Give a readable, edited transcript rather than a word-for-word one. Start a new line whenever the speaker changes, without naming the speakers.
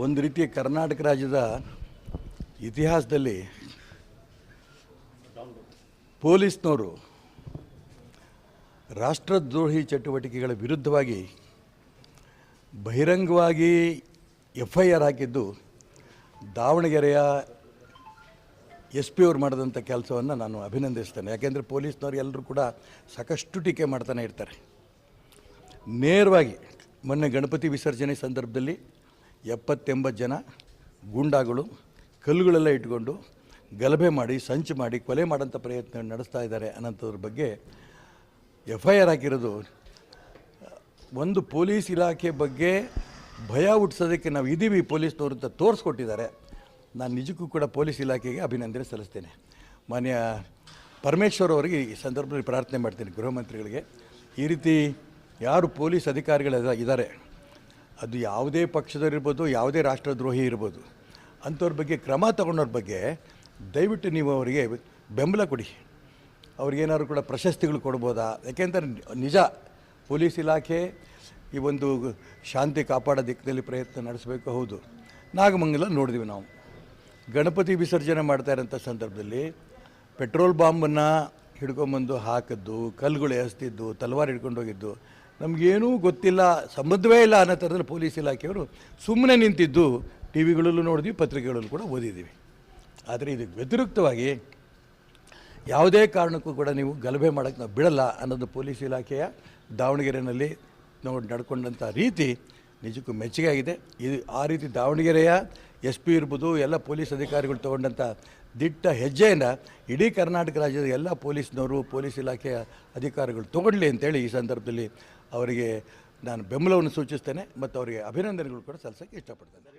ಒಂದು ರೀತಿಯ ಕರ್ನಾಟಕ ರಾಜ್ಯದ ಇತಿಹಾಸದಲ್ಲಿ ಪೊಲೀಸ್ನವರು ರಾಷ್ಟ್ರದ್ರೋಹಿ ಚಟುವಟಿಕೆಗಳ ವಿರುದ್ಧವಾಗಿ ಬಹಿರಂಗವಾಗಿ FIR ಹಾಕಿದ್ದು ದಾವಣಗೆರೆಯ SP ಅವರು ಮಾಡಿದಂಥ ಕೆಲಸವನ್ನು ನಾನು ಅಭಿನಂದಿಸ್ತೇನೆ. ಯಾಕೆಂದರೆ ಪೊಲೀಸ್ನವರು ಎಲ್ಲರೂ ಕೂಡ ಸಾಕಷ್ಟು ಟೀಕೆ ಮಾಡ್ತಾನೆ ಇರ್ತಾರೆ. ನೇರವಾಗಿ ಮೊನ್ನೆ ಗಣಪತಿ ವಿಸರ್ಜನೆ ಸಂದರ್ಭದಲ್ಲಿ 70-80 ಜನ ಗೂಂಡಾಗಳು ಕಲ್ಲುಗಳೆಲ್ಲ ಇಟ್ಕೊಂಡು ಗಲಭೆ ಮಾಡಿ ಸಂಚು ಮಾಡಿ ಕೊಲೆ ಮಾಡೋಂಥ ಪ್ರಯತ್ನ ನಡೆಸ್ತಾ ಇದ್ದಾರೆ ಅನ್ನೋಂಥದ್ರ ಬಗ್ಗೆ FIR ಹಾಕಿರೋದು ಒಂದು ಪೊಲೀಸ್ ಇಲಾಖೆ ಬಗ್ಗೆ ಭಯ ಹುಟ್ಟಿಸೋದಕ್ಕೆ ನಾವು ಇದ್ದೀವಿ ಪೊಲೀಸ್ನವರು ಅಂತ ತೋರಿಸ್ಕೊಟ್ಟಿದ್ದಾರೆ. ನಾನು ನಿಜಕ್ಕೂ ಕೂಡ ಪೊಲೀಸ್ ಇಲಾಖೆಗೆ ಅಭಿನಂದನೆ ಸಲ್ಲಿಸ್ತೇನೆ. ಮಾನ್ಯ ಪರಮೇಶ್ವರ್ ಅವರಿಗೆ ಈ ಸಂದರ್ಭದಲ್ಲಿ ಪ್ರಾರ್ಥನೆ ಮಾಡ್ತೀನಿ, ಗೃಹ ಮಂತ್ರಿಗಳಿಗೆ, ಈ ರೀತಿ ಯಾರು ಪೊಲೀಸ್ ಅಧಿಕಾರಿಗಳೆಲ್ಲ ಇದ್ದಾರೆ, ಅದು ಯಾವುದೇ ಪಕ್ಷದವರಿರ್ಬೋದು, ಯಾವುದೇ ರಾಷ್ಟ್ರದ್ರೋಹಿ ಇರ್ಬೋದು, ಅಂಥವ್ರ ಬಗ್ಗೆ ಕ್ರಮ ತಗೊಂಡವ್ರ ಬಗ್ಗೆ ದಯವಿಟ್ಟು ನೀವು ಅವರಿಗೆ ಬೆಂಬಲ ಕೊಡಿ. ಅವ್ರಿಗೇನಾದ್ರು ಕೂಡ ಪ್ರಶಸ್ತಿಗಳು ಕೊಡ್ಬೋದಾ? ಯಾಕೆಂದರೆ ನಿಜ ಪೊಲೀಸ್ ಇಲಾಖೆ ಈ ಒಂದು ಶಾಂತಿ ಕಾಪಾಡೋ ದಿಕ್ಕಿನಲ್ಲಿ ಪ್ರಯತ್ನ ನಡೆಸಬೇಕು. ಹೌದು, ನಾಗಮಂಗಲ ನೋಡಿದ್ವಿ ನಾವು. ಗಣಪತಿ ವಿಸರ್ಜನೆ ಮಾಡ್ತಾ ಇರೋಂಥ ಸಂದರ್ಭದಲ್ಲಿ ಪೆಟ್ರೋಲ್ ಬಾಂಬನ್ನು ಹಿಡ್ಕೊಂಬಂದು ಹಾಕಿದ್ದು, ಕಲ್ಲುಗಳು ಎಸ್ತಿದ್ದು, ತಲವಾರು ಹಿಡ್ಕೊಂಡು ಹೋಗಿದ್ದು, ನಮಗೇನೂ ಗೊತ್ತಿಲ್ಲ, ಸಂಬಂಧವೇ ಇಲ್ಲ ಅನ್ನೋ ಥರದಲ್ಲಿ ಪೊಲೀಸ್ ಇಲಾಖೆಯವರು ಸುಮ್ಮನೆ ನಿಂತಿದ್ದು TV ಗಳಲ್ಲೂ ನೋಡಿದ್ವಿ, ಪತ್ರಿಕೆಗಳಲ್ಲೂ ಕೂಡ ಓದಿದ್ದೀವಿ. ಆದರೆ ಇದಕ್ಕೆ ವ್ಯತಿರಿಕ್ತವಾಗಿ ಯಾವುದೇ ಕಾರಣಕ್ಕೂ ಕೂಡ ನೀವು ಗಲಭೆ ಮಾಡೋಕ್ಕೆ ನಾವು ಬಿಡಲ್ಲ ಅನ್ನೋದು ಪೊಲೀಸ್ ಇಲಾಖೆಯ ದಾವಣಗೆರೆಯಲ್ಲಿ ನಡ್ಕೊಂಡಂಥ ರೀತಿ ನಿಜಕ್ಕೂ ಮೆಚ್ಚುಗೆ ಆಗಿದೆ. ಇದು ಆ ರೀತಿ ದಾವಣಗೆರೆಯ SP ಇರ್ಬೋದು, ಎಲ್ಲ ಪೊಲೀಸ್ ಅಧಿಕಾರಿಗಳು ತೊಗೊಂಡಂಥ ದಿಟ್ಟ ಹೆಜ್ಜೆಯನ್ನು ಇಡೀ ಕರ್ನಾಟಕ ರಾಜ್ಯದ ಎಲ್ಲ ಪೊಲೀಸ್ನವರು, ಪೊಲೀಸ್ ಇಲಾಖೆಯ ಅಧಿಕಾರಿಗಳು ತೊಗೊಳ್ಳಿ ಅಂತೇಳಿ ಈ ಸಂದರ್ಭದಲ್ಲಿ ಅವರಿಗೆ ನಾನು ಬೆಂಬಲವನ್ನು ಸೂಚಿಸ್ತೇನೆ ಮತ್ತು ಅವರಿಗೆ ಅಭಿನಂದನೆಗಳು ಕೂಡ ಸಲ್ಲಿಸೋಕ್ಕೆ ಇಷ್ಟಪಡ್ತೇನೆ.